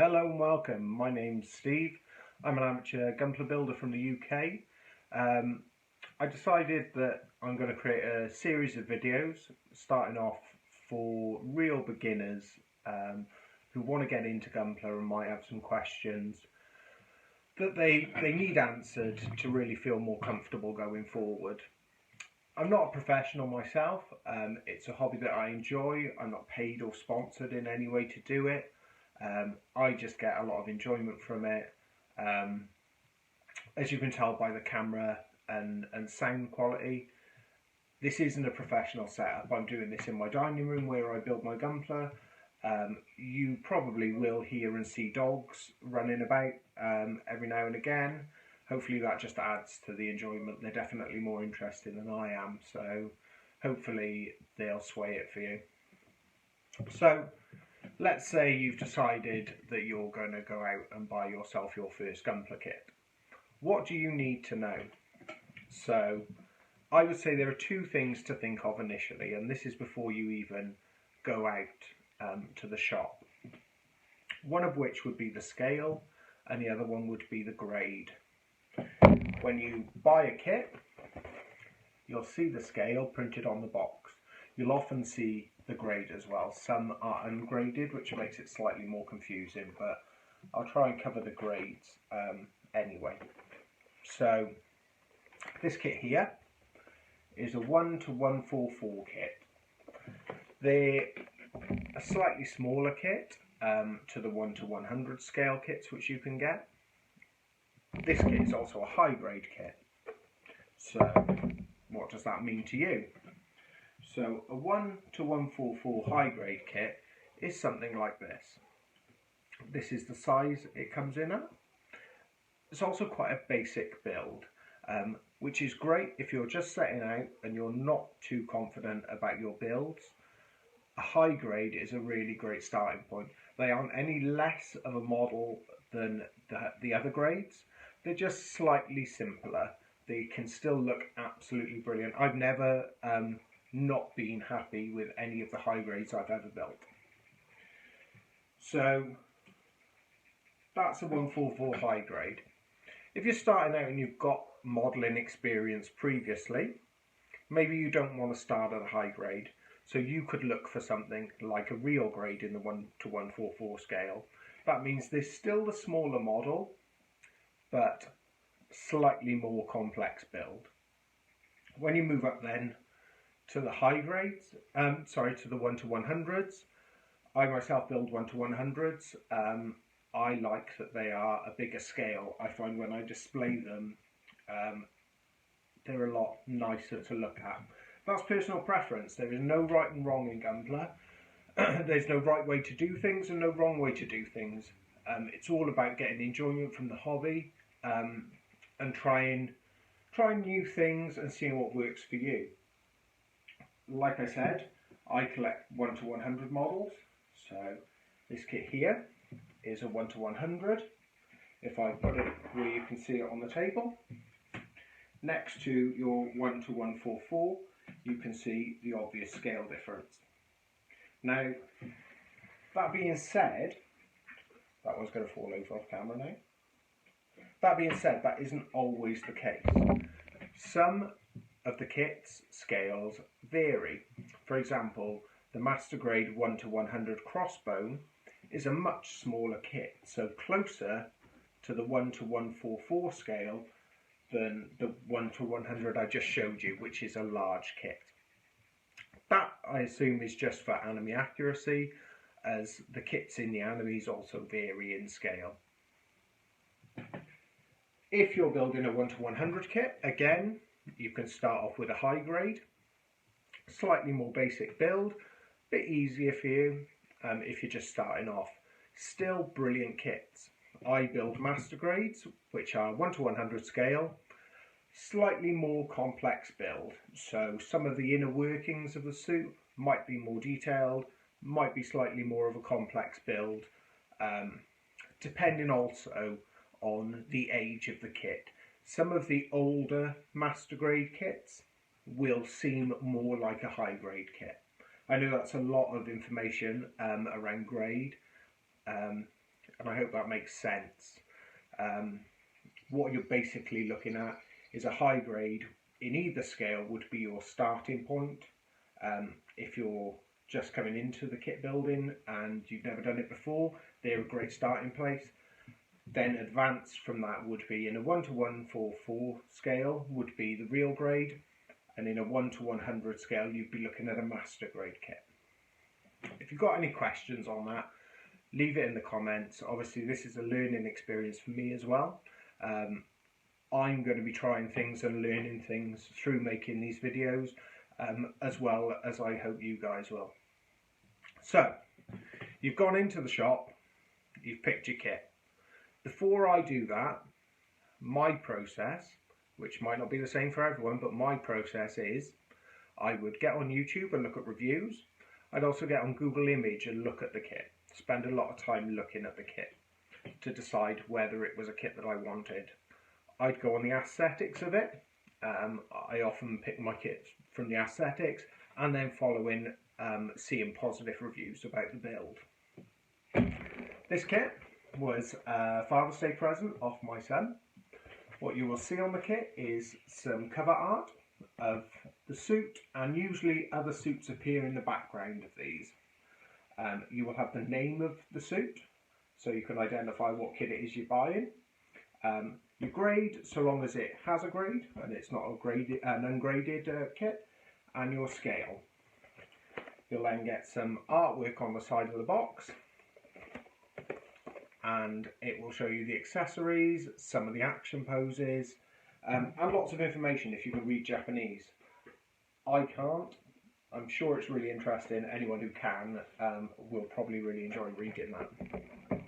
Hello and welcome. My name's Steve. I'm an amateur Gunpla builder from the UK. I decided that I'm going to create a series of videos starting off for real beginners who want to get into Gunpla and might have some questions that they need answered to really feel more comfortable going forward. I'm not a professional myself. It's a hobby that I enjoy. I'm not paid or sponsored in any way to do it. I just get a lot of enjoyment from it. As you can tell by the camera and sound quality, this isn't a professional setup. I'm doing this in my dining room where I build my Gunpla. You probably will hear and see dogs running about every now and again. Hopefully that just adds to the enjoyment. They're definitely more interested than I am, so hopefully they'll sway it for you. So let's say you've decided that you're going to go out and buy yourself your first Gunpla kit. What do you need to know? So I would say there are two things to think of initially, and this is before you even go out to the shop. One of which would be the scale, and the other one would be the grade. When you buy a kit, you'll see the scale printed on the box. You'll often see the grade as well. Some are ungraded, which makes it slightly more confusing, but I'll try and cover the grades anyway. So this kit here is a 1:144 kit. They're a slightly smaller kit to the 1:100 scale kits which you can get. This kit is also a high grade kit. So what does that mean to you? So a 1:144 high grade kit is something like this. This is the size it comes in at. It's also quite a basic build, which is great if you're just setting out and you're not too confident about your builds. A high grade is a really great starting point. They aren't any less of a model than the other grades. They're just slightly simpler. They can still look absolutely brilliant. I've never not been happy with any of the high grades I've ever built. So that's a 144 high grade. If you're starting out and you've got modelling experience previously, maybe you don't want to start at a high grade. So you could look for something like a real grade in the 1:144 scale. That means there's still the smaller model, but slightly more complex build. When you move up then to the high grades, to the 1:100s, I myself build 1:100s. I like that they are a bigger scale. I find when I display them, they're a lot nicer to look at. That's personal preference. There is no right and wrong in Gunpla. There's no right way to do things and no wrong way to do things. It's all about getting enjoyment from the hobby and trying new things and seeing what works for you. Like I said, I collect 1:100 models. So this kit here is a 1:100. If I put it where you can see it on the table, next to your 1:144, you can see the obvious scale difference. Now, that being said, that one's going to fall over off camera now. That being said, that isn't always the case. Some of the kit's scales vary. For example, the master grade 1:100 crossbone is a much smaller kit, so closer to the 1:144 scale than the 1:100 I just showed you, which is a large kit. That, I assume, is just for anime accuracy, as the kits in the animes also vary in scale. If you're building a 1:100 kit, again, you can start off with a high grade, slightly more basic build, bit easier for you if you're just starting off. Still brilliant kits. I build master grades, which are 1:100 scale, slightly more complex build. So some of the inner workings of the suit might be more detailed, might be slightly more of a complex build, depending also on the age of the kit. Some of the older master grade kits will seem more like a high grade kit. I know that's a lot of information around grade. and I hope that makes sense. What you're basically looking at is a high grade in either scale would be your starting point. If you're just coming into the kit building and you've never done it before, they're a great starting place. Then advanced from that would be in a 1:144 scale would be the real grade, and in a 1:100 scale you'd be looking at a master grade kit. If you've got any questions on that, leave it in the comments. Obviously this is a learning experience for me as well. I'm going to be trying things and learning things through making these videos, as well as I hope you guys will. So, you've gone into the shop, you've picked your kit. Before I do that, my process, which might not be the same for everyone, but my process is, I would get on YouTube and look at reviews. I'd also get on Google Image and look at the kit. Spend a lot of time looking at the kit to decide whether it was a kit that I wanted. I'd go on the aesthetics of it. I often pick my kit from the aesthetics and then following seeing positive reviews about the build. This kit was a Father's Day present off my son. What you will see on the kit is some cover art of the suit, and usually other suits appear in the background of these. You will have the name of the suit, so you can identify what kit it is you're buying. Your grade, so long as it has a grade and it's not an ungraded kit, and your scale. You'll then get some artwork on the side of the box, and it will show you the accessories, some of the action poses, and lots of information if you can read Japanese. I can't. I'm sure it's really interesting. Anyone who can will probably really enjoy reading that.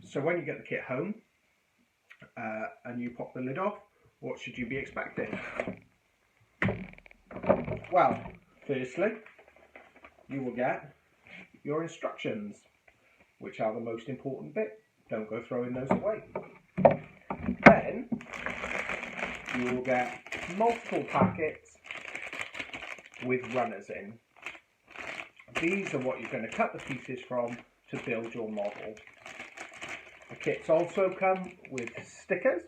So when you get the kit home and you pop the lid off, what should you be expecting? Well, firstly, you will get your instructions, which are the most important bit. Don't go throwing those away. Then you will get multiple packets with runners in. These are what you're going to cut the pieces from to build your model. The kits also come with stickers.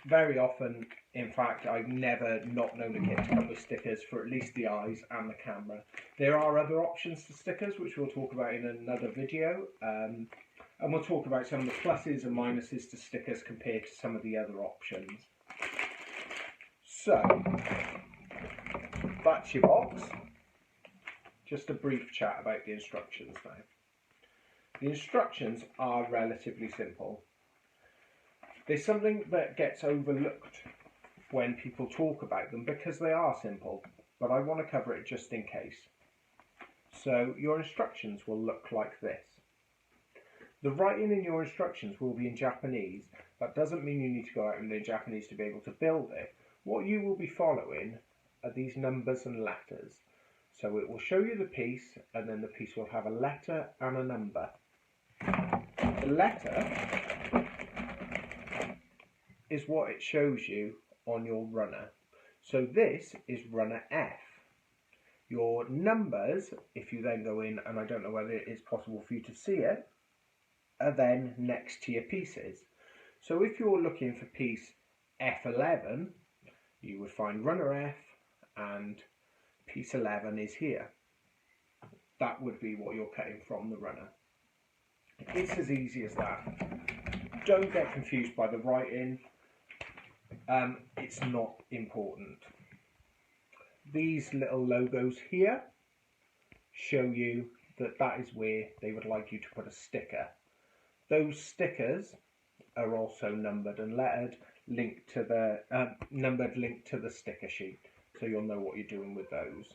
Very often, in fact, I've never not known a kit to come with stickers for at least the eyes and the camera. There are other options to stickers, which we'll talk about in another video. And we'll talk about some of the pluses and minuses to stickers compared to some of the other options. So, that's your box. Just a brief chat about the instructions now. The instructions are relatively simple. There's something that gets overlooked when people talk about them because they are simple, but I want to cover it just in case. So your instructions will look like this. The writing in your instructions will be in Japanese. That doesn't mean you need to go out and learn Japanese to be able to build it. What you will be following are these numbers and letters. So it will show you the piece, and then the piece will have a letter and a number. The letter is what it shows you on your runner. So this is runner F. Your numbers, if you then go in, and I don't know whether it is possible for you to see it, are then next to your pieces. So if you're looking for piece F11, you would find runner F and piece 11 is here. That would be what you're cutting from the runner. It's as easy as that. Don't get confused by the writing. It's not important. These little logos here show you that that is where they would like you to put a sticker. Those stickers are also numbered and lettered, linked to the linked to the sticker sheet, so you'll know what you're doing with those.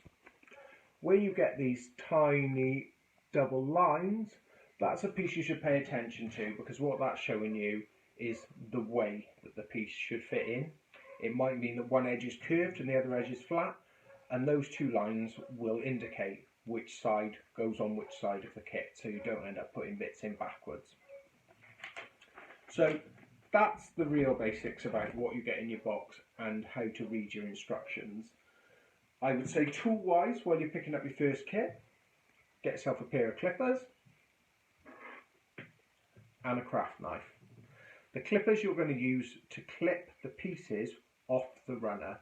Where you get these tiny double lines, that's a piece you should pay attention to, because what that's showing you is the way that the piece should fit in. It might mean that one edge is curved and the other edge is flat, and those two lines will indicate which side goes on which side of the kit, so you don't end up putting bits in backwards. So that's the real basics about what you get in your box and how to read your instructions. I would say tool wise, while you're picking up your first kit, get yourself a pair of clippers. and a craft knife. The clippers you're going to use to clip the pieces off the runner.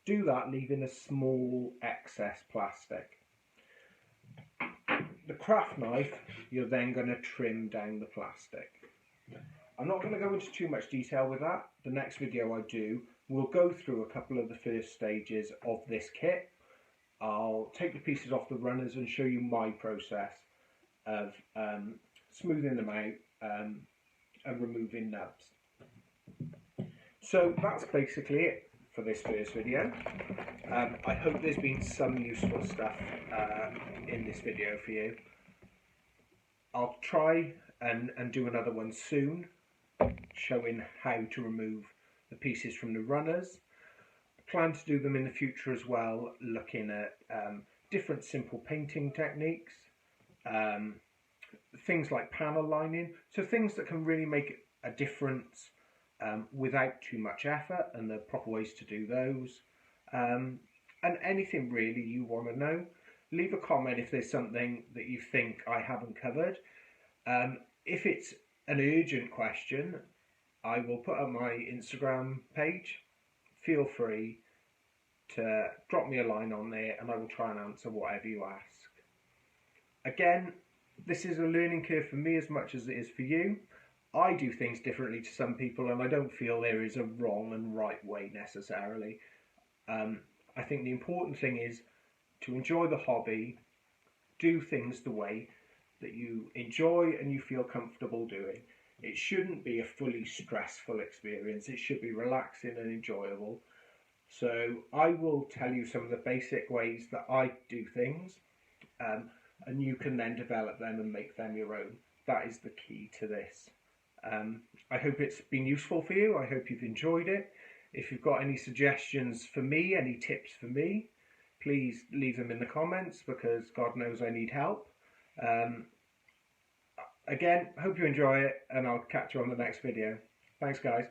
Do that leaving a small excess plastic. The craft knife, you're then going to trim down the plastic. I'm not going to go into too much detail with that. The next video I do will go through a couple of the first stages of this kit. I'll take the pieces off the runners and show you my process of smoothing them out and removing nubs. So that's basically it for this first video. I hope there's been some useful stuff in this video for you. I'll try and do another one soon, showing how to remove the pieces from the runners. I plan to do them in the future as well, looking at different simple painting techniques, things like panel lining, so things that can really make a difference without too much effort, and the proper ways to do those. And anything really you want to know, leave a comment if there's something that you think I haven't covered. If it's an urgent question, I will put up my Instagram page. Feel free to drop me a line on there and I will try and answer whatever you ask. Again, this is a learning curve for me as much as it is for you. I do things differently to some people, and I don't feel there is a wrong and right way necessarily. I think the important thing is to enjoy the hobby, do things the way that you enjoy and you feel comfortable doing. It shouldn't be a fully stressful experience. It should be relaxing and enjoyable. So I will tell you some of the basic ways that I do things, and you can then develop them and make them your own. That is the key to this. I hope it's been useful for you. I hope you've enjoyed it. If you've got any suggestions for me, any tips for me, please leave them in the comments, because God knows I need help. Again, hope you enjoy it, and I'll catch you on the next video. Thanks, guys.